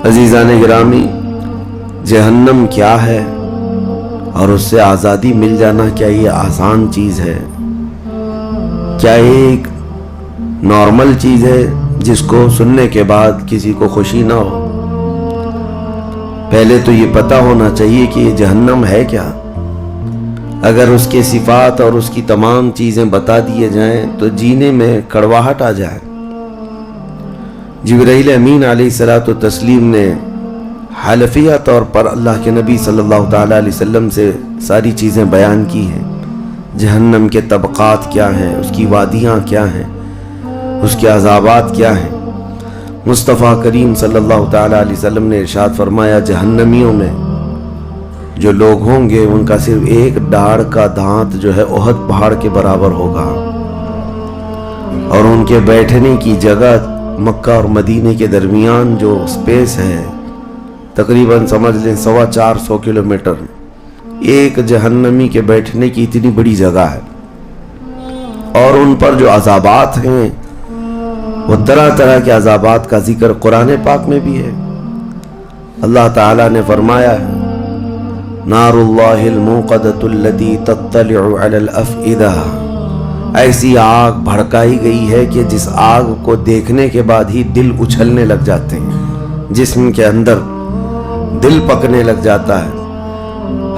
عزیزان گرامی، جہنم کیا ہے اور اس سے آزادی مل جانا کیا یہ آسان چیز ہے؟ کیا یہ ایک نارمل چیز ہے جس کو سننے کے بعد کسی کو خوشی نہ ہو؟ پہلے تو یہ پتہ ہونا چاہیے کہ یہ جہنم ہے کیا۔ اگر اس کے صفات اور اس کی تمام چیزیں بتا دیے جائیں تو جینے میں کڑواہٹ آ جائے۔ جبرائیل امین علیہ الصلوۃ والتسلیم نے حلفیہ طور پر اللہ کے نبی صلی اللہ تعالیٰ علیہ وسلم سے ساری چیزیں بیان کی ہیں۔ جہنم کے طبقات کیا ہیں، اس کی وادیاں کیا ہیں، اس کے عذابات کیا ہیں۔ مصطفیٰ کریم صلی اللہ تعالیٰ علیہ وسلم نے ارشاد فرمایا، جہنمیوں میں جو لوگ ہوں گے ان کا صرف ایک ڈاڑھ کا دانت جو ہے احد پہاڑ کے برابر ہوگا، اور ان کے بیٹھنے کی جگہ مکہ اور مدینے کے درمیان جو سپیس ہے تقریباً سمجھ لیں 450 کلومیٹر، ایک جہنمی کے بیٹھنے کی اتنی بڑی جگہ ہے۔ اور ان پر جو عذابات ہیں وہ طرح طرح کے عذابات کا ذکر قرآن پاک میں بھی ہے۔ اللہ تعالیٰ نے فرمایا ہے، نار اللہ الموقدۃ التی تطلع علی الافئدہ، ایسی آگ بھڑکائی گئی ہے کہ جس آگ کو دیکھنے کے بعد ہی دل اچھلنے لگ جاتے ہیں، جسم کے اندر دل پکنے لگ جاتا ہے،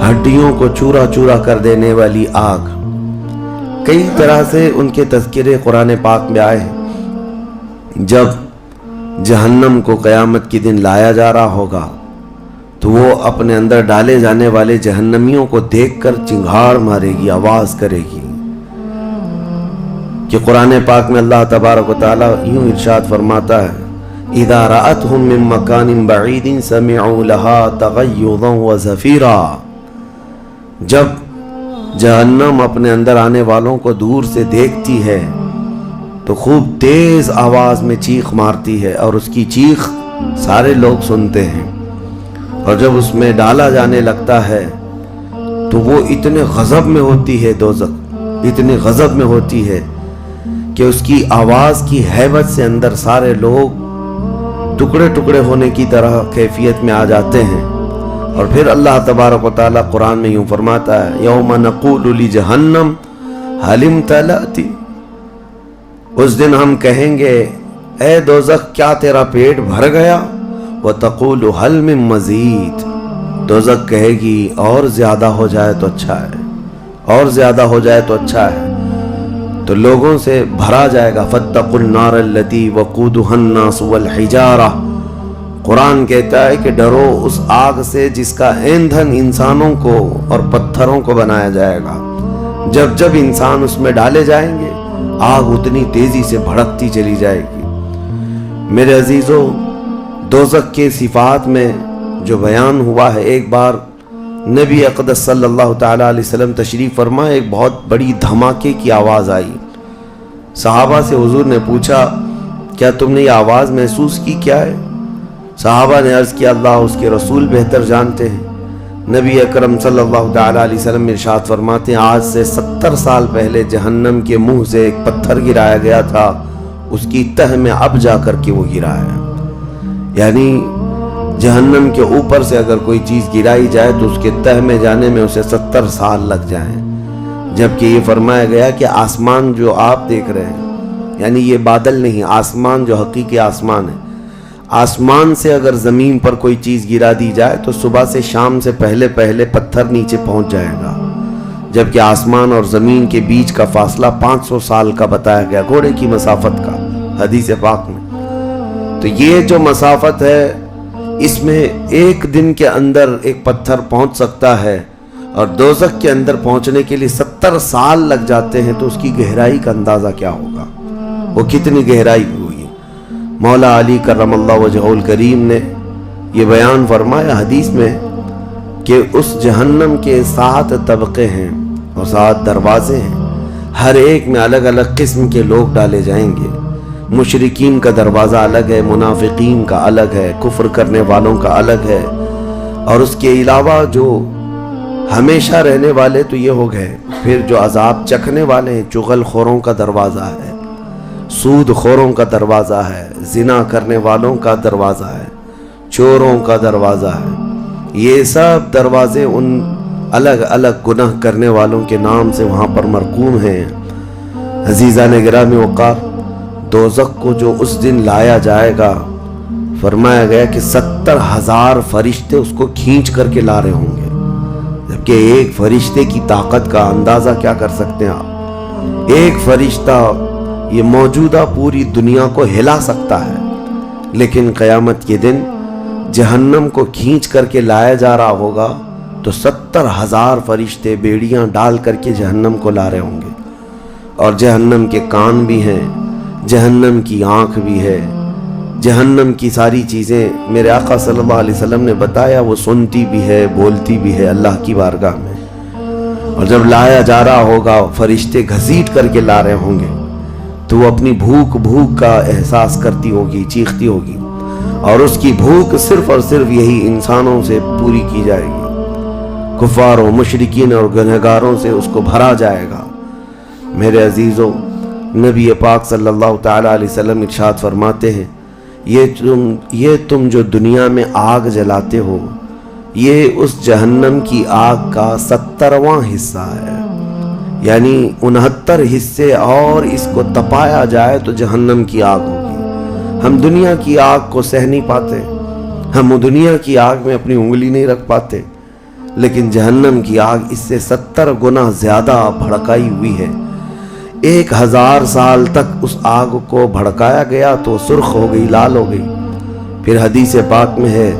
ہڈیوں کو چورا چورا کر دینے والی آگ۔ کئی طرح سے ان کے تذکرے قرآن پاک میں آئے ہیں۔ جب جہنم کو قیامت کے دن لایا جا رہا ہوگا تو وہ اپنے اندر ڈالے جانے والے جہنمیوں کو دیکھ کر چنگھاڑ مارے گی، آواز کرے گی۔ کہ قرآن پاک میں اللہ تبارک و تعالیٰ یوں ارشاد فرماتا ہے، اذا رأتهم من مکان بعید سمعوا لها تغیظا وزفیرا، جب جہنم اپنے اندر آنے والوں کو دور سے دیکھتی ہے تو خوب تیز آواز میں چیخ مارتی ہے، اور اس کی چیخ سارے لوگ سنتے ہیں۔ اور جب اس میں ڈالا جانے لگتا ہے تو وہ اتنے غضب میں ہوتی ہے، دوزخ اتنے غضب میں ہوتی ہے کہ اس کی آواز کی ہیبت سے اندر سارے لوگ ٹکڑے ٹکڑے ہونے کی طرح کیفیت میں آ جاتے ہیں۔ اور پھر اللہ تبارک و تعالیٰ قرآن میں یوں فرماتا ہے، یوم نقول لجہنم هل امتلأت، اس دن ہم کہیں گے اے دوزخ کیا تیرا پیٹ بھر گیا؟ وتقول هل من مزید، دوزخ کہے گی اور زیادہ ہو جائے تو اچھا ہے، اور زیادہ ہو جائے تو اچھا ہے۔ تو لوگوں سے بھرا جائے گا، فاتقوا النار التي وقودها الناس والحجارہ، قرآن کہتا ہے کہ ڈرو اس آگ سے جس کا ایندھن انسانوں کو اور پتھروں کو بنایا جائے گا۔ جب جب انسان اس میں ڈالے جائیں گے آگ اتنی تیزی سے بھڑکتی چلی جائے گی۔ میرے عزیزو، دوزخ کے صفات میں جو بیان ہوا ہے، ایک بار نبی اقدس صلی اللہ تعالیٰ علیہ وسلم تشریف فرما، ایک بہت بڑی دھماکے کی آواز آئی۔ صحابہ سے حضور نے پوچھا، کیا تم نے یہ آواز محسوس کی؟ کیا ہے؟ صحابہ نے عرض کیا، اللہ اس کے رسول بہتر جانتے ہیں۔ نبی اکرم صلی اللہ تعالیٰ علیہ وسلم ارشاد فرماتے ہیں، آج سے 70 سال پہلے جہنم کے منہ سے ایک پتھر گرایا گیا تھا، اس کی تہ میں اب جا کر کے وہ گرایا۔ یعنی جہنم کے اوپر سے اگر کوئی چیز گرائی جائے تو اس کے تہ میں جانے میں اسے 70 سال لگ جائیں۔ جبکہ یہ فرمایا گیا کہ آسمان جو آپ دیکھ رہے ہیں، یعنی یہ بادل نہیں، آسمان جو حقیقی آسمان ہے، آسمان سے اگر زمین پر کوئی چیز گرا دی جائے تو صبح سے شام سے پہلے پہلے پتھر نیچے پہنچ جائے گا۔ جبکہ آسمان اور زمین کے بیچ کا فاصلہ 500 سال کا بتایا گیا، گھوڑے کی مسافت کا، حدیث پاک میں۔ تو یہ جو مسافت ہے اس میں ایک دن کے اندر ایک پتھر پہنچ سکتا ہے، اور دوزخ کے اندر پہنچنے کے لیے 70 سال لگ جاتے ہیں، تو اس کی گہرائی کا اندازہ کیا ہوگا، وہ کتنی گہرائی ہوئی۔ مولا علی کرم اللہ وجہہ الکریم نے یہ بیان فرمایا حدیث میں کہ اس جہنم کے 7 طبقے ہیں اور 7 دروازے ہیں، ہر ایک میں الگ الگ قسم کے لوگ ڈالے جائیں گے۔ مشرکین کا دروازہ الگ ہے، منافقین کا الگ ہے، کفر کرنے والوں کا الگ ہے، اور اس کے علاوہ جو ہمیشہ رہنے والے تو یہ ہو گئے، پھر جو عذاب چکھنے والے ہیں، چغل خوروں کا دروازہ ہے، سود خوروں کا دروازہ ہے، زنا کرنے والوں کا دروازہ ہے، چوروں کا دروازہ ہے. یہ سب دروازے ان الگ الگ گناہ کرنے والوں کے نام سے وہاں پر مرقوم ہیں. عزیزان گرامی وقار، دوزخ کو جو اس دن لایا جائے گا، فرمایا گیا کہ 70,000 فرشتے اس کو کھینچ کر کے لا رہے ہوں گے. جبکہ ایک فرشتے کی طاقت کا اندازہ کیا کر سکتے ہیں آپ؟ ایک فرشتہ یہ موجودہ پوری دنیا کو ہلا سکتا ہے. لیکن قیامت کے دن جہنم کو کھینچ کر کے لایا جا رہا ہوگا تو 70,000 فرشتے بیڑیاں ڈال کر کے جہنم کو لا رہے ہوں گے. اور جہنم کے کان بھی ہیں، جہنم کی آنکھ بھی ہے، جہنم کی ساری چیزیں میرے آقا صلی اللہ علیہ وسلم نے بتایا وہ سنتی بھی ہے، بولتی بھی ہے اللہ کی بارگاہ میں. اور جب لایا جا رہا ہوگا، فرشتے گھسیٹ کر کے لا رہے ہوں گے، تو وہ اپنی بھوک کا احساس کرتی ہوگی، چیختی ہوگی، اور اس کی بھوک صرف اور صرف یہی انسانوں سے پوری کی جائے گی. کفاروں، مشرکین اور گنہگاروں سے اس کو بھرا جائے گا. میرے عزیزوں، نبی پاک صلی اللہ تعالیٰ علیہ وسلم ارشاد فرماتے ہیں، یہ تم جو دنیا میں آگ جلاتے ہو، یہ اس جہنم کی آگ کا 70واں حصہ ہے. یعنی 69 حصے اور اس کو تپایا جائے تو جہنم کی آگ ہوگی. ہم دنیا کی آگ کو سہ نہیں پاتے، ہم دنیا کی آگ میں اپنی انگلی نہیں رکھ پاتے، لیکن جہنم کی آگ اس سے 70 گنا زیادہ بھڑکائی ہوئی ہے. 1000 سال تک اس آگ کو بھڑکایا گیا تو سرخ ہو گئی، لال ہو گئی. پھر حدیث پاک میں ہے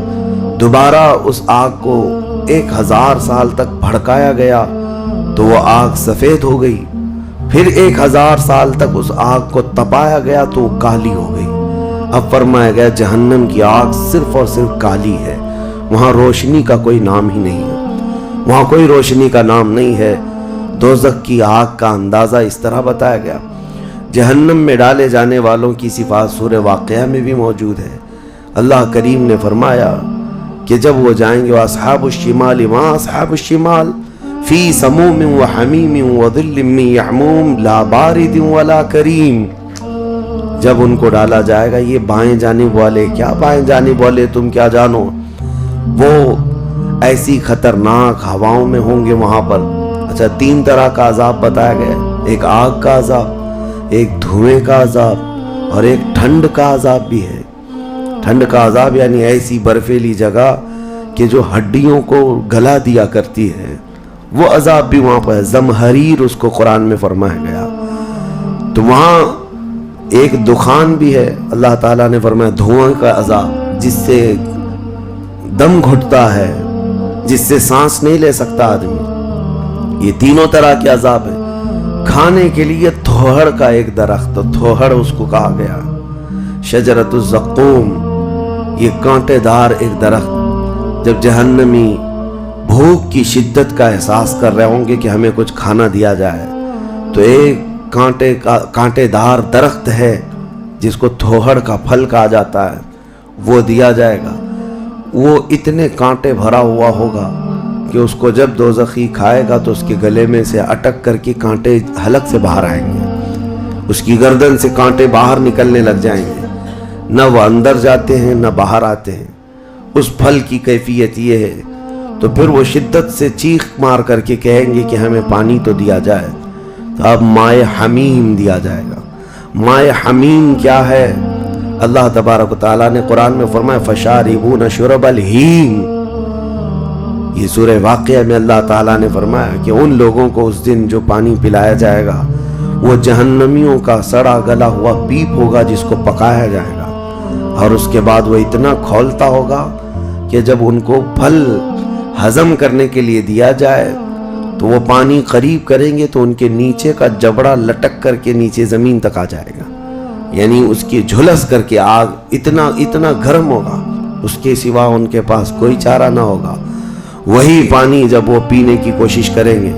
دوبارہ اس آگ کو 1000 سال تک بھڑکایا گیا تو وہ آگ سفید ہو گئی. پھر 1000 سال تک اس آگ کو تپایا گیا تو وہ کالی ہو گئی. اب فرمایا گیا جہنم کی آگ صرف اور صرف کالی ہے، وہاں روشنی کا کوئی نام ہی نہیں ہے، وہاں کوئی روشنی کا نام نہیں ہے. دوزخ کی آگ کا اندازہ اس طرح بتایا گیا. جہنم میں ڈالے جانے والوں کی صفات سورہ واقعہ میں بھی موجود ہے. اللہ کریم نے فرمایا کہ جب وہ جائیں گے اصحاب الشمال ما اصحاب الشمال فی سموم و حمیم و ظل من یحموم لا بارد ولا کریم. جب ان کو ڈالا جائے گا، یہ بائیں جانب والے، کیا بائیں جانب والے تم کیا جانو، وہ ایسی خطرناک ہواؤں میں ہوں گے وہاں پر. اچھا، 3 طرح کا عذاب بتایا گیا، ایک آگ کا عذاب، ایک دھوئیں کا عذاب، اور ایک ٹھنڈ کا عذاب بھی ہے. ٹھنڈ کا عذاب یعنی ایسی برفیلی جگہ کہ جو ہڈیوں کو گلا دیا کرتی ہے، وہ عذاب بھی وہاں پر ہے. زمہریر اس کو قرآن میں فرمایا گیا. تو وہاں ایک دخان بھی ہے، اللہ تعالیٰ نے فرمایا دھواں کا عذاب، جس سے دم گھٹتا ہے، جس سے سانس نہیں لے سکتا آدمی. یہ تینوں طرح کے عذاب ہیں. کھانے کے لیے تھوہڑ کا ایک درخت، تھوہڑ اس کو کہا گیا، شجرۃ الزقوم، یہ کانٹے دار ایک درخت. جب جہنمی بھوک کی شدت کا احساس کر رہے ہوں گے کہ ہمیں کچھ کھانا دیا جائے، تو ایک کانٹے دار درخت ہے جس کو تھوہڑ کا پھل کہا جاتا ہے، وہ دیا جائے گا. وہ اتنے کانٹے بھرا ہوا ہوگا کہ اس کو جب دوزخی کھائے گا تو اس کے گلے میں سے اٹک کر کے کانٹے حلق سے باہر آئیں گے، اس کی گردن سے کانٹے باہر نکلنے لگ جائیں گے. نہ وہ اندر جاتے ہیں نہ باہر آتے ہیں. اس پھل کی کیفیت یہ ہے. تو پھر وہ شدت سے چیخ مار کر کے کہیں گے کہ ہمیں پانی تو دیا جائے. تو اب مائے حمیم دیا جائے گا. مائے حمیم کیا ہے؟ اللہ تبارک و تعالیٰ نے قرآن میں فرمایا فشاربون شرب الہیم. یہ سورہ واقعہ میں اللہ تعالیٰ نے فرمایا کہ ان لوگوں کو اس دن جو پانی پلایا جائے گا وہ جہنمیوں کا سڑا گلا ہوا پیپ ہوگا جس کو پکایا جائے گا. اور اس کے بعد وہ اتنا کھولتا ہوگا کہ جب ان کو پھل ہضم کرنے کے لیے دیا جائے تو وہ پانی قریب کریں گے تو ان کے نیچے کا جبڑا لٹک کر کے نیچے زمین تک آ جائے گا. یعنی اس کی جھلس کر کے آگ اتنا گرم ہوگا، اس کے سوا ان کے پاس کوئی چارہ نہ ہوگا. وہی پانی جب وہ پینے کی کوشش کریں گے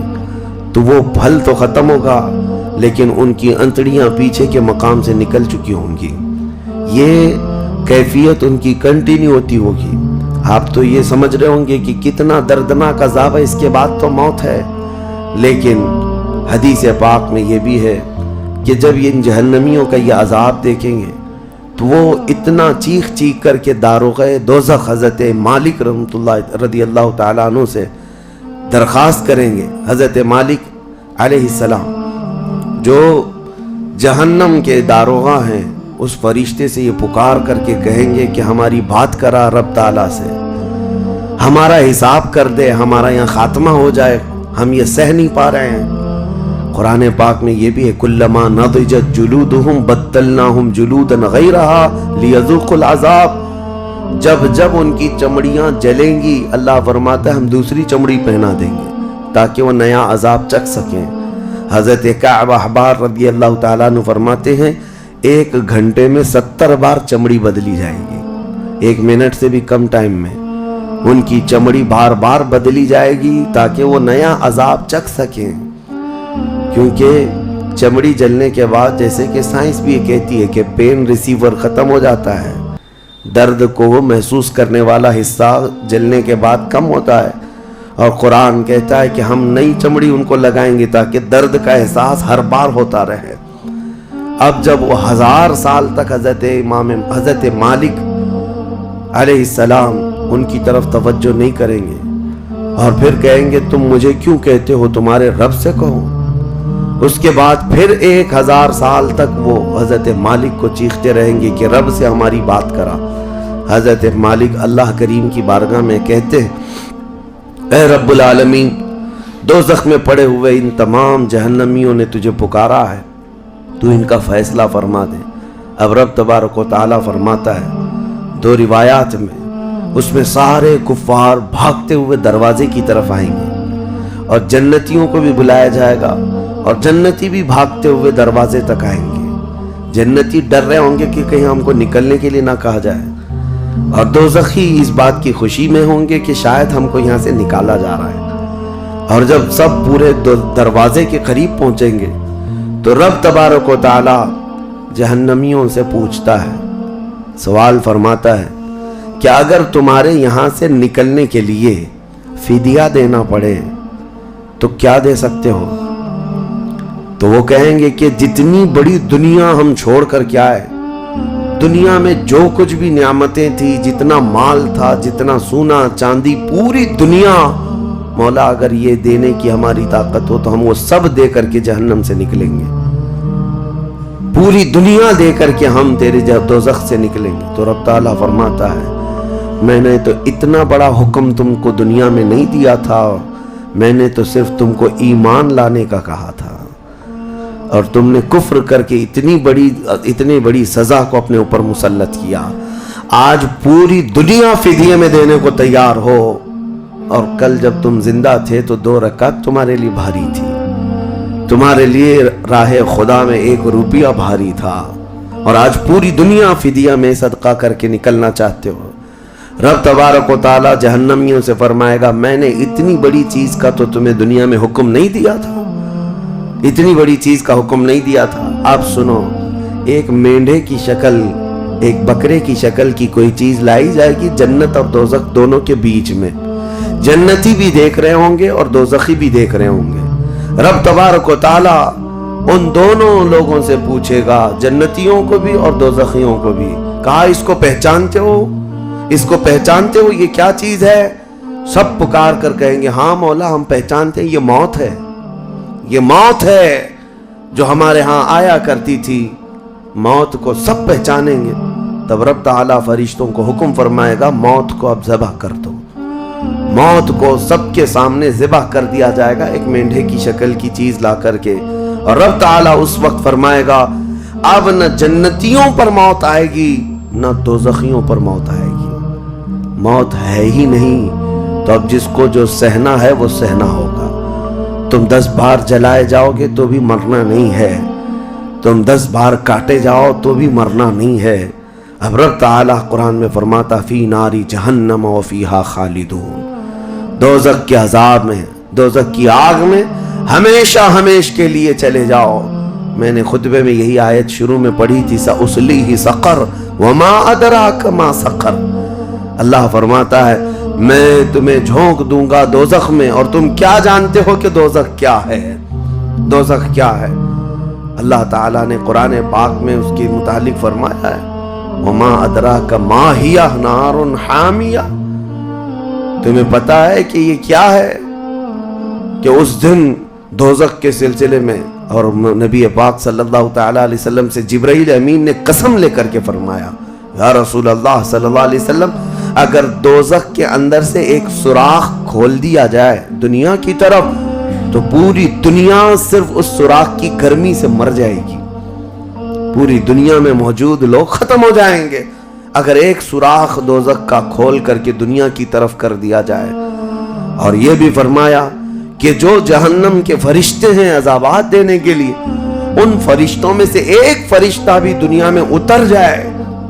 تو وہ پھل تو ختم ہوگا لیکن ان کی انتڑیاں پیچھے کے مقام سے نکل چکی ہوں گی. یہ کیفیت ان کی کنٹینیو ہوتی ہوگی. آپ تو یہ سمجھ رہے ہوں گے کہ کتنا دردناک عذاب ہے، اس کے بعد تو موت ہے. لیکن حدیث پاک میں یہ بھی ہے کہ جب ان جہنمیوں کا یہ عذاب دیکھیں گے تو وہ اتنا چیخ چیخ کر کے داروغہ دوزخ حضرت مالک رحمۃ اللہ رضی اللہ تعالیٰ عنہ سے درخواست کریں گے. حضرت مالک علیہ السلام جو جہنم کے داروغہ ہیں اس فرشتے سے یہ پکار کر کے کہیں گے کہ ہماری بات کرا رب تعالیٰ سے، ہمارا حساب کر دے، ہمارا یہاں خاتمہ ہو جائے، ہم یہ سہ نہیں پا رہے ہیں. قرآن پاک میں یہ بھی ہے کلما نضجت جلودہم بدلناہم جلودا غیرہا لیذوقوا العذاب. جب جب ان کی چمڑیاں جلیں گی اللہ فرماتا ہے ہم دوسری چمڑی پہنا دیں گے تاکہ وہ نیا عذاب چکھ سکیں. حضرت کعب احبار رضی اللہ تعالیٰ عنہ فرماتے ہیں 1 گھنٹے میں 70 بار چمڑی بدلی جائے گی. 1 منٹ سے بھی کم ٹائم میں ان کی چمڑی بار بار بدلی جائے گی تاکہ وہ نیا عذاب چکھ سکیں. کیونکہ چمڑی جلنے کے بعد جیسے کہ سائنس بھی یہ کہتی ہے کہ پین ریسیور ختم ہو جاتا ہے، درد کو وہ محسوس کرنے والا حصہ جلنے کے بعد کم ہوتا ہے، اور قرآن کہتا ہے کہ ہم نئی چمڑی ان کو لگائیں گے تاکہ درد کا احساس ہر بار ہوتا رہے. اب جب وہ 1000 سال تک حضرت مالک علیہ السلام ان کی طرف توجہ نہیں کریں گے اور پھر کہیں گے تم مجھے کیوں کہتے ہو، تمہارے رب سے کہو. اس کے بعد پھر 1000 سال تک وہ حضرت مالک کو چیختے رہیں گے کہ رب سے ہماری بات کرا. حضرت مالک اللہ کریم کی بارگاہ میں کہتے ہیں اے رب العالمین، دوزخ میں پڑے ہوئے ان تمام جہنمیوں نے تجھے پکارا ہے، تو ان کا فیصلہ فرما دے. اب رب تبارک و تعالیٰ فرماتا ہے 2 روایات میں، اس میں سارے کفار بھاگتے ہوئے دروازے کی طرف آئیں گے اور جنتیوں کو بھی بلایا جائے گا اور جنتی بھی بھاگتے ہوئے دروازے تک آئیں گے. جنتی ڈر رہے ہوں گے کہ کہیں ہم کو نکلنے کے لیے نہ کہا جائے، اور دوزخی اس بات کی خوشی میں ہوں گے کہ شاید ہم کو یہاں سے نکالا جا رہا ہے. اور جب سب پورے دروازے کے قریب پہنچیں گے تو رب تبارک و تعالی جہنمیوں سے پوچھتا ہے، سوال فرماتا ہے کہ اگر تمہارے یہاں سے نکلنے کے لیے فدیہ دینا پڑے تو کیا دے سکتے ہو؟ تو وہ کہیں گے کہ جتنی بڑی دنیا ہم چھوڑ کر کے آئے، دنیا میں جو کچھ بھی نعمتیں تھی، جتنا مال تھا، جتنا سونا چاندی، پوری دنیا، مولا اگر یہ دینے کی ہماری طاقت ہو تو ہم وہ سب دے کر کے جہنم سے نکلیں گے. پوری دنیا دے کر کے ہم تیرے دوزخ سے نکلیں گے. تو رب تعالیٰ فرماتا ہے میں نے تو اتنا بڑا حکم تم کو دنیا میں نہیں دیا تھا، میں نے تو صرف تم کو ایمان لانے کا کہا تھا، اور تم نے کفر کر کے اتنی بڑی سزا کو اپنے اوپر مسلط کیا. آج پوری دنیا فدیے میں دینے کو تیار ہو، اور کل جب تم زندہ تھے تو 2 رکعت تمہارے لیے بھاری تھی، تمہارے لیے راہ خدا میں 1 روپیہ بھاری تھا، اور آج پوری دنیا فدیہ میں صدقہ کر کے نکلنا چاہتے ہو. رب تبارک و تعالی جہنمیوں سے فرمائے گا میں نے اتنی بڑی چیز کا تو تمہیں دنیا میں حکم نہیں دیا تھا، اتنی بڑی چیز کا حکم نہیں دیا تھا. اب سنو، ایک مینڈھے کی شکل، ایک بکرے کی شکل کی کوئی چیز لائی جائے گی جنت اور دوزخ دونوں کے بیچ میں. جنتی بھی دیکھ رہے ہوں گے اور دوزخی بھی دیکھ رہے ہوں گے. رب تبارک و تعالی ان دونوں لوگوں سے پوچھے گا، جنتیوں کو بھی اور دوزخیوں کو بھی، کہا اس کو پہچانتے ہو، اس کو پہچانتے ہو، یہ کیا چیز ہے؟ سب پکار کر کہیں گے ہاں مولا ہم پہچانتے ہیں، یہ موت ہے، یہ موت ہے جو ہمارے ہاں آیا کرتی تھی. موت کو سب پہچانیں گے. تب رب تعالیٰ فرشتوں کو حکم فرمائے گا موت کو اب ذبح کر دو. موت کو سب کے سامنے ذبح کر دیا جائے گا ایک مینڈھے کی شکل کی چیز لا کر کے، اور رب تعالیٰ اس وقت فرمائے گا اب نہ جنتیوں پر موت آئے گی نہ دوزخیوں پر موت آئے گی. موت ہے ہی نہیں، تو اب جس کو جو سہنا ہے وہ سہنا ہوگا. تم 10 بار جلائے جاؤ گے تو بھی مرنا نہیں ہے، تم 10 بار کاٹے جاؤ تو بھی مرنا نہیں ہے. اب رب تعالیٰ قرآن میں فرماتا فی ناری جہنم و فیہا خالدون، دوزخ کے عذاب میں، دوزخ کی آگ میں ہمیشہ ہمیش کے لیے چلے جاؤ. میں نے خطبے میں یہی آیت شروع میں پڑھی تھی سأصلیہ سقر وما ادراک ما سقر. اللہ فرماتا ہے میں تمہیں جھونک دوں گا دوزخ میں، اور تم کیا جانتے ہو کہ دوزخ کیا ہے، دوزخ کیا ہے. اللہ تعالیٰ نے قرآن پاک میں اس کے متعلق فرمایا ہے وما ادراک ما ہی نار حامیہ، تمہیں پتا ہے کہ یہ کیا ہے؟ کہ اس دن دوزخ کے سلسلے میں، اور نبی پاک صلی اللہ تعالیٰ علیہ وسلم سے جبرائیل امین نے قسم لے کر کے فرمایا، یا رسول اللہ صلی اللہ علیہ وسلم، اگر دوزخ کے اندر سے ایک سوراخ کھول دیا جائے دنیا کی طرف تو پوری دنیا صرف اس سوراخ کی گرمی سے مر جائے گی، پوری دنیا میں موجود لوگ ختم ہو جائیں گے اگر ایک سوراخ دوزخ کا کھول کر کے دنیا کی طرف کر دیا جائے۔ اور یہ بھی فرمایا کہ جو جہنم کے فرشتے ہیں عذابات دینے کے لیے، ان فرشتوں میں سے ایک فرشتہ بھی دنیا میں اتر جائے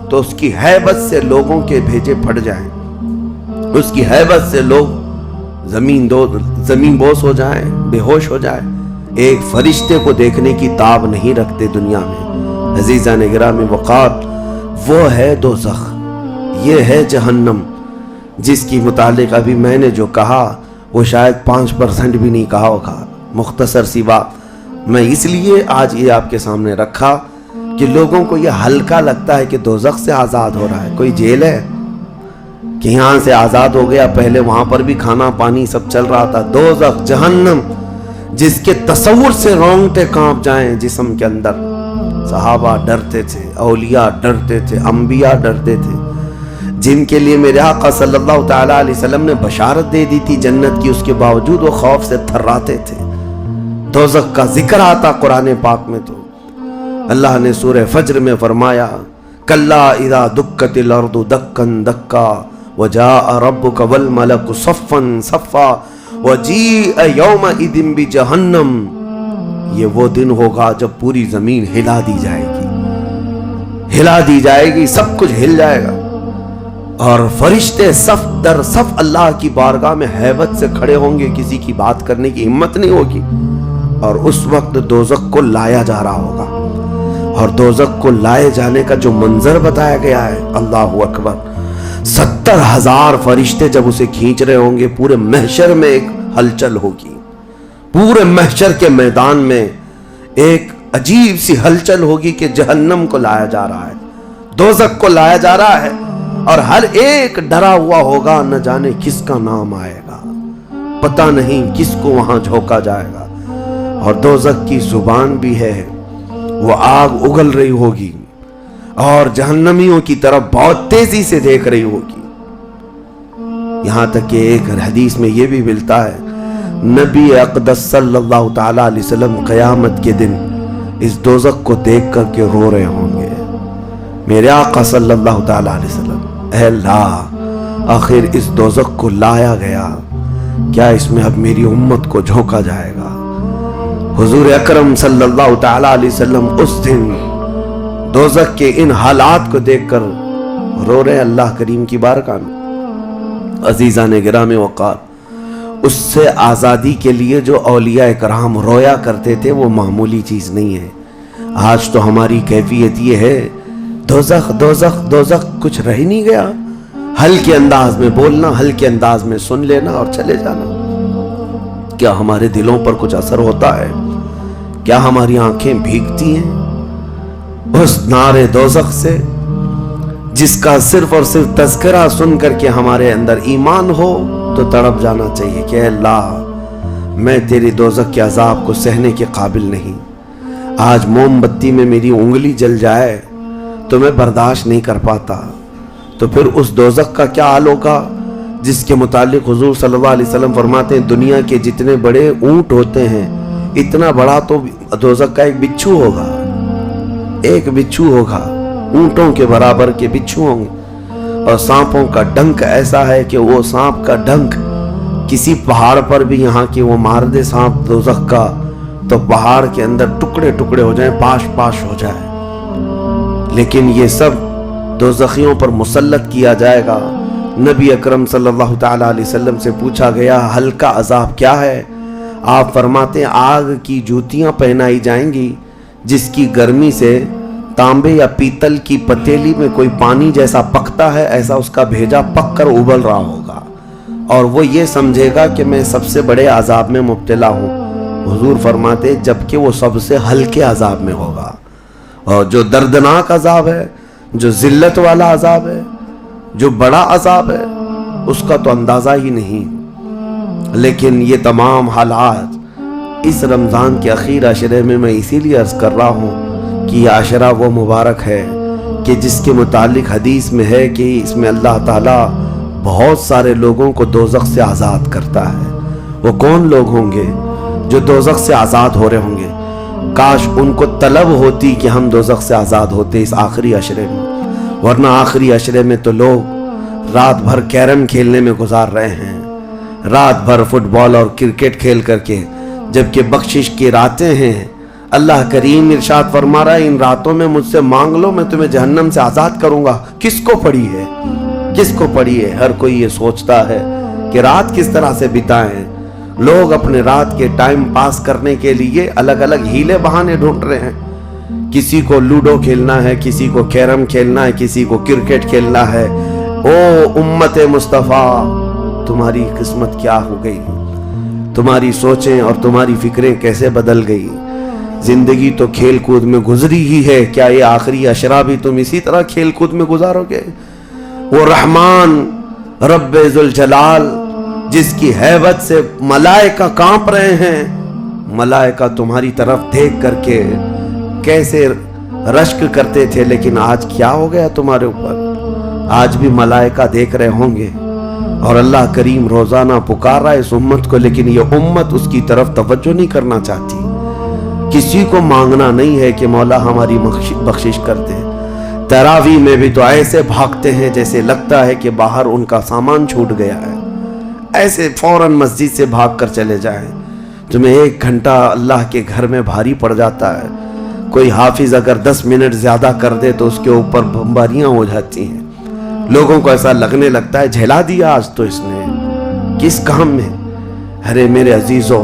تو اس کی ہیبت سے لوگوں کے بھیجے پھٹ جائیں، اس کی ہیبت سے لوگ زمین بوس ہو جائیں، بے ہوش ہو جائیں، ایک فرشتے کو دیکھنے کی تاب نہیں رکھتے دنیا میں۔ عزیزان گرامی وقار، وہ ہے دوزخ، یہ ہے جہنم، جس کی متعلق ابھی میں نے جو کہا وہ شاید 5% بھی نہیں کہا ہوگا، مختصر سی بات میں اس لیے آج یہ آپ کے سامنے رکھا کہ لوگوں کو یہ ہلکا لگتا ہے کہ دوزخ سے آزاد ہو رہا ہے، کوئی جیل ہے کہ یہاں سے آزاد ہو گیا، پہلے وہاں پر بھی کھانا پانی سب چل رہا تھا۔ دوزخ، جہنم، جس کے تصور سے رونگٹے کانپ جائیں جسم کے اندر۔ صحابہ ڈرتے تھے، اولیاء ڈرتے تھے، انبیاء ڈرتے تھے، جن کے لیے میرے آقا صلی اللہ تعالیٰ علیہ وسلم نے بشارت دے دی تھی جنت کی، اس کے باوجود وہ خوف سے تھراتے تھے۔ دوزخ کا ذکر آتا قرآن پاک میں تو اللہ نے سورہ فجر میں فرمایا، کلا اذا دکت الارض دکن دکا وجاء ربک والملک صفا صفا وجیء یومئذ بجہنم، یہ وہ دن ہوگا جب پوری زمین ہلا دی جائے گی، ہلا دی جائے گی، سب کچھ ہل جائے گا، اور فرشتے صف در صف اللہ کی بارگاہ میں ہیبت سے کھڑے ہوں گے، کسی کی بات کرنے کی ہمت نہیں ہوگی، اور اس وقت دوزخ کو لایا جا رہا ہوگا۔ اور دوزخ کو لائے جانے کا جو منظر بتایا گیا ہے، اللہ اکبر، 70,000 فرشتے جب اسے کھینچ رہے ہوں گے، پورے محشر میں ایک ہلچل ہوگی، پورے محشر کے میدان میں ایک عجیب سی ہلچل ہوگی کہ جہنم کو لایا جا رہا ہے، دوزخ کو لایا جا رہا ہے، اور ہر ایک ڈرا ہوا ہوگا، نہ جانے کس کا نام آئے گا، پتہ نہیں کس کو وہاں جھونکا جائے گا۔ اور دوزخ کی زبان بھی ہے، وہ آگ اگل رہی ہوگی اور جہنمیوں کی طرف بہت تیزی سے دیکھ رہی ہوگی، یہاں تک کہ ایک حدیث میں یہ بھی ملتا ہے، نبی اقدس صلی اللہ تعالیٰ علیہ وسلم قیامت کے دن اس دوزخ کو دیکھ کر کے رو رہے ہوں گے، میرے آقا صلی اللہ تعالیٰ علیہ وسلم، اے اللہ، آخر اس دوزخ کو لایا گیا، کیا اس میں اب میری امت کو جھونکا جائے گا؟ حضور اکرم صلی اللہ تعالیٰ علیہ وسلم اس دن دوزخ کے ان حالات کو دیکھ کر رو رہے اللہ کریم کی بارگاہ میں۔ عزیزان گرامی وقار، اس سے آزادی کے لیے جو اولیاء کرام رویا کرتے تھے وہ معمولی چیز نہیں ہے۔ آج تو ہماری کیفیت یہ ہے، دوزخ دوزخ دوزخ، کچھ رہ نہیں گیا، ہلکے انداز میں بولنا، ہلکے انداز میں سن لینا اور چلے جانا۔ کیا ہمارے دلوں پر کچھ اثر ہوتا ہے؟ کیا ہماری آنکھیں بھیگتی ہیں اس نعرے دوزخ سے، جس کا صرف اور صرف تذکرہ سن کر کے ہمارے اندر ایمان ہو تو تڑپ جانا چاہیے کہ اے اللہ، میں تیری دوزخ کے عذاب کو سہنے کے قابل نہیں، آج موم بتی میں میری انگلی جل جائے تو میں برداشت نہیں کر پاتا، تو پھر اس دوزخ کا کیا حال ہوگا جس کے متعلق حضور صلی اللہ علیہ وسلم فرماتے ہیں دنیا کے جتنے بڑے اونٹ ہوتے ہیں اتنا بڑا تو دوزخ کا ایک بچھو ہوگا، ایک بچھو ہوگا، اونٹوں کے برابر کے بچھو ہوں گے، اور سانپوں کا ڈنک ایسا ہے کہ وہ سانپ کا ڈنک کسی پہاڑ پر بھی یہاں کی وہ مار دے سانپ دوزخ کا تو پہاڑ کے اندر ٹکڑے ٹکڑے ہو جائیں، پاش پاش ہو جائے، لیکن یہ سب دوزخیوں پر مسلط کیا جائے گا۔ نبی اکرم صلی اللہ تعالیٰ علیہ وسلم سے پوچھا گیا ہلکا عذاب کیا ہے؟ آپ فرماتے ہیں آگ کی جوتیاں پہنائی جائیں گی جس کی گرمی سے تانبے یا پیتل کی پتیلی میں کوئی پانی جیسا پکتا ہے، ایسا اس کا بھیجا پک کر ابل رہا ہوگا، اور وہ یہ سمجھے گا کہ میں سب سے بڑے عذاب میں مبتلا ہوں۔ حضور فرماتے ہیں جبکہ وہ سب سے ہلکے عذاب میں ہوگا، اور جو دردناک عذاب ہے جو ذلت والا عذاب ہے، جو بڑا عذاب ہے، اس کا تو اندازہ ہی نہیں۔ لیکن یہ تمام حالات اس رمضان کے اخیر عشرے میں میں اسی لیے عرض کر رہا ہوں کہ یہ عشرہ وہ مبارک ہے کہ جس کے متعلق حدیث میں ہے کہ اس میں اللہ تعالیٰ بہت سارے لوگوں کو دوزخ سے آزاد کرتا ہے۔ وہ کون لوگ ہوں گے جو دوزخ سے آزاد ہو رہے ہوں گے؟ کاش ان کو طلب ہوتی کہ ہم دوزخ سے آزاد ہوتے اس آخری عشرے میں، ورنہ آخری عشرے میں تو لوگ رات بھر کیرم کھیلنے میں گزار رہے ہیں، رات بھر فٹ بال اور کرکٹ کھیل کر کے، جبکہ بخشش کی راتیں ہیں۔ اللہ کریم ارشاد فرما رہا ہے ان راتوں میں مجھ سے مانگ لو، میں تمہیں جہنم سے آزاد کروں گا۔ کس کو پڑی ہے؟ کس کو پڑی ہے؟ ہر کوئی یہ سوچتا ہے کہ رات کس طرح سے بتائیں۔ لوگ اپنے رات کے ٹائم پاس کرنے کے لیے الگ الگ ہیلے بہانے ڈھونڈ رہے ہیں۔ کسی کو لوڈو کھیلنا ہے، کسی کو کیرم کھیلنا ہے، کسی کو کرکٹ کھیلنا ہے۔ او امت مصطفیٰ، تمہاری قسمت کیا ہو گئی؟ تمہاری سوچیں اور تمہاری فکریں کیسے بدل گئی؟ زندگی تو کھیل کود میں گزری ہی ہے، کیا یہ آخری عشرہ بھی تم اسی طرح کھیل کود میں گزارو گے؟ وہ رحمان رب ذوالجلال جس کی ہیبت سے ملائکہ کانپ رہے ہیں، ملائکہ تمہاری طرف دیکھ کر کے کیسے رشک کرتے تھے، لیکن آج کیا ہو گیا تمہارے اوپر؟ آج بھی ملائکہ دیکھ رہے ہوں گے، اور اللہ کریم روزانہ پکار رہا ہے اس امت کو، لیکن یہ امت اس کی طرف توجہ نہیں کرنا چاہتی۔ کسی کو مانگنا نہیں ہے کہ مولا ہماری بخشش کر دے۔ تراویح میں بھی تو ایسے بھاگتے ہیں جیسے لگتا ہے کہ باہر ان کا سامان چھوٹ گیا ہے، ایسے فوراً مسجد سے بھاگ کر چلے جائیں۔ تمہیں 1 گھنٹہ اللہ کے گھر میں بھاری پڑ جاتا ہے، کوئی حافظ اگر 10 منٹ زیادہ کر دے تو اس کے اوپر بمباریاں ہو جاتی ہیں۔ لوگوں کو ایسا لگنے لگتا ہے جھیلا دیا آج تو اس نے، کس کام میں؟ ارے میرے عزیزوں،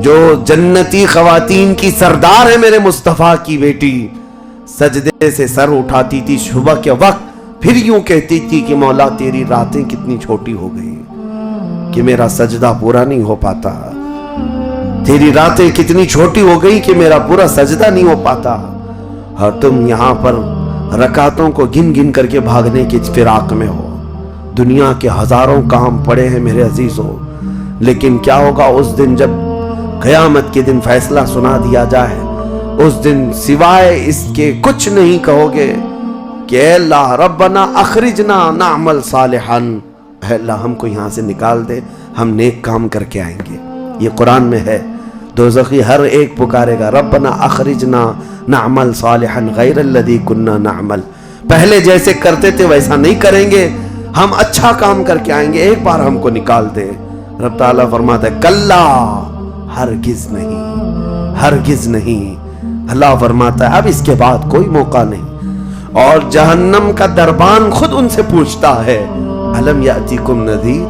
جو جنتی خواتین کی سردار ہے میرے مصطفیٰ کی بیٹی، سجدے سے سر اٹھاتی تھی صبح کے وقت، پھر یوں کہتی تھی کہ مولا تیری راتیں کتنی چھوٹی ہو گئی کہ میرا سجدہ پورا نہیں ہو پاتا، تیری راتیں کتنی چھوٹی ہو گئی کہ میرا پورا سجدہ نہیں ہو پاتا۔ اور تم یہاں پر رکعتوں کو گن گن کر کے بھاگنے کی فراق میں ہو۔ دنیا کے ہزاروں کام پڑے ہیں میرے عزیزوں، لیکن کیا ہوگا اس دن جب قیامت کے دن فیصلہ سنا دیا جائے؟ اس دن سوائے اس کے کچھ نہیں کہو گے کہ اے اللہ ربنا اخرجنا نعمل صالحا، اے اللہ ہم کو یہاں سے نکال دے، ہم نیک کام کر کے آئیں گے۔ یہ قرآن میں ہے۔ دوزخی ہر ایک پکارے گا ربنا اخرجنا نعمل صالحا غیر الذی کننا نعمل، پہلے جیسے کرتے تھے ویسا نہیں کریں گے، ہم اچھا کام کر کے آئیں گے، ایک بار ہم کو نکال دے۔ رب تعالیٰ فرماتا ہے کلا، ہرگز نہیں، ہرگز نہیں۔ اللہ فرماتا ہے اب اس کے بعد کوئی موقع نہیں۔ اور جہنم کا دربان خود ان سے پوچھتا ہے الم یاتیکم نذیر،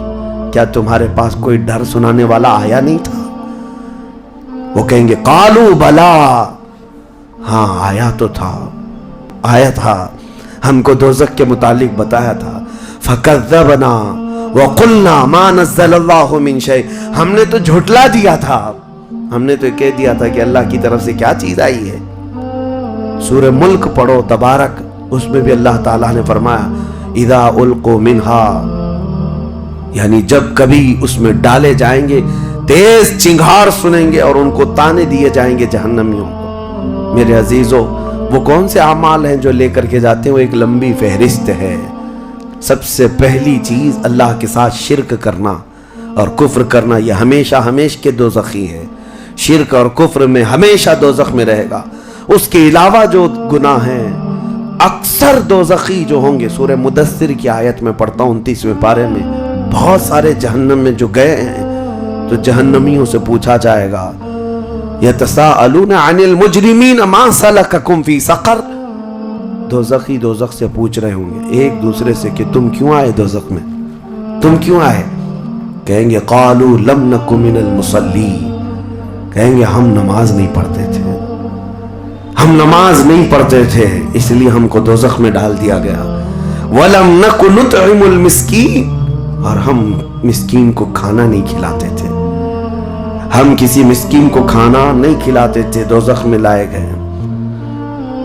کیا تمہارے پاس کوئی ڈر سنانے والا آیا نہیں تھا؟ وہ کہیں گے قالوا بلا، ہاں آیا تو تھا، آیا تھا، ہم کو دوزخ کے متعلق بتایا تھا۔ فکذبنا وقلنا ما نزل اللہ من شیء، ہم نے تو جھٹلا دیا تھا، ہم نے تو کہہ دیا تھا کہ اللہ کی طرف سے کیا چیز آئی ہے۔ سورہ ملک پڑھو تبارک، اس میں بھی اللہ تعالیٰ نے فرمایا اذا القوا منہا، یعنی جب کبھی اس میں ڈالے جائیں گے تیز چنگھار سنیں گے اور ان کو تانے دیے جائیں گے جہنمیوں کو۔ میرے عزیزوں، وہ کون سے اعمال ہیں جو لے کر کے جاتے ہیں؟ وہ ایک لمبی فہرست ہے۔ سب سے پہلی چیز اللہ کے ساتھ شرک کرنا اور کفر کرنا، یہ ہمیشہ ہمیشہ کے دوزخی ہے۔ شرک اور کفر میں ہمیشہ دوزخ میں رہے گا۔ اس کے علاوہ جو گناہ ہیں اکثر دوزخی جو ہوں گے، سورہ مدثر کی آیت میں پڑھتا ہوں 29ویں پارے میں، بہت سارے جہنم میں جو گئے ہیں تو جہنمیوں سے پوچھا جائے گا یتساءلون عن المجرمین ما سلککم فی سقر، دوزخی دوزخ سے پوچھ رہے ہوں گے ایک دوسرے سے کہ تم کیوں آئے دوزخ میں، تم کیوں آئے؟ کہیں گے قالوا لم نک من المصلین، کہیں گے ہم نماز نہیں پڑھتے تھے، ہم نماز نہیں پڑھتے تھے اس لیے ہم کو دوزخ میں ڈال دیا گیا۔ وَلَمْ نَكُ نُطْعِمُ الْمِسْكِينَ، اور ہم مسکین کو کھانا نہیں کھلاتے تھے، ہم کسی مسکین کو کھانا نہیں کھلاتے تھے، دوزخ میں لائے گئے۔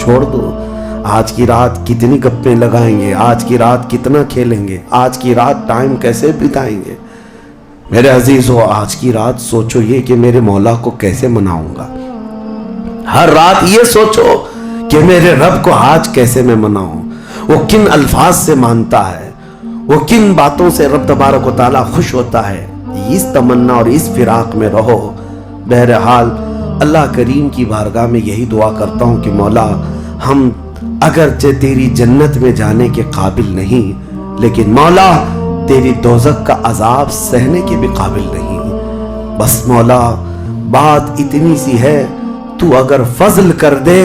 چھوڑ دو. آج کی رات کتنی گپیں لگائیں گے، آج کی رات کتنا کھیلیں گے، آج کی رات ٹائم کیسے بتائیں گے. میرے عزیزو، آج کی رات سوچو یہ کہ میرے مولا کو کیسے مناؤں گا. ہر رات یہ سوچو کہ میرے رب کو آج کیسے میں مناؤں. وہ کن الفاظ سے مانتا ہے، وہ کن باتوں سے رب تبارک و تعالیٰ خوش ہوتا ہے. اس تمنا اور اس فراق میں رہو. بہرحال اللہ کریم کی بارگاہ میں یہی دعا کرتا ہوں کہ مولا، ہم اگرچہ تیری جنت میں جانے کے قابل نہیں، لیکن مولا تیری دوزخ کا عذاب سہنے کے بھی قابل نہیں. بس مولا بات اتنی سی ہے، تو اگر فضل کر دے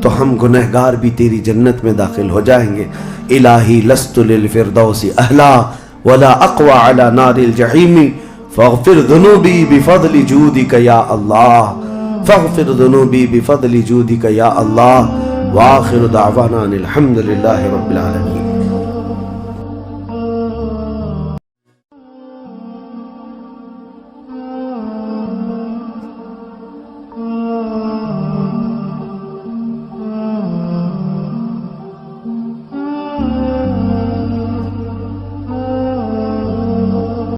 تو ہم گنہگار بھی تیری جنت میں داخل ہو جائیں گے. الہی لست للفردوس اہلا ولا اقوى على نار الجحیم فاغفر ذنوبی بفضل جودک یا اللہ، فاغفر ذنوبی بفضل جودک یا اللہ. وآخر دعوانا الحمد للہ رب العالمین.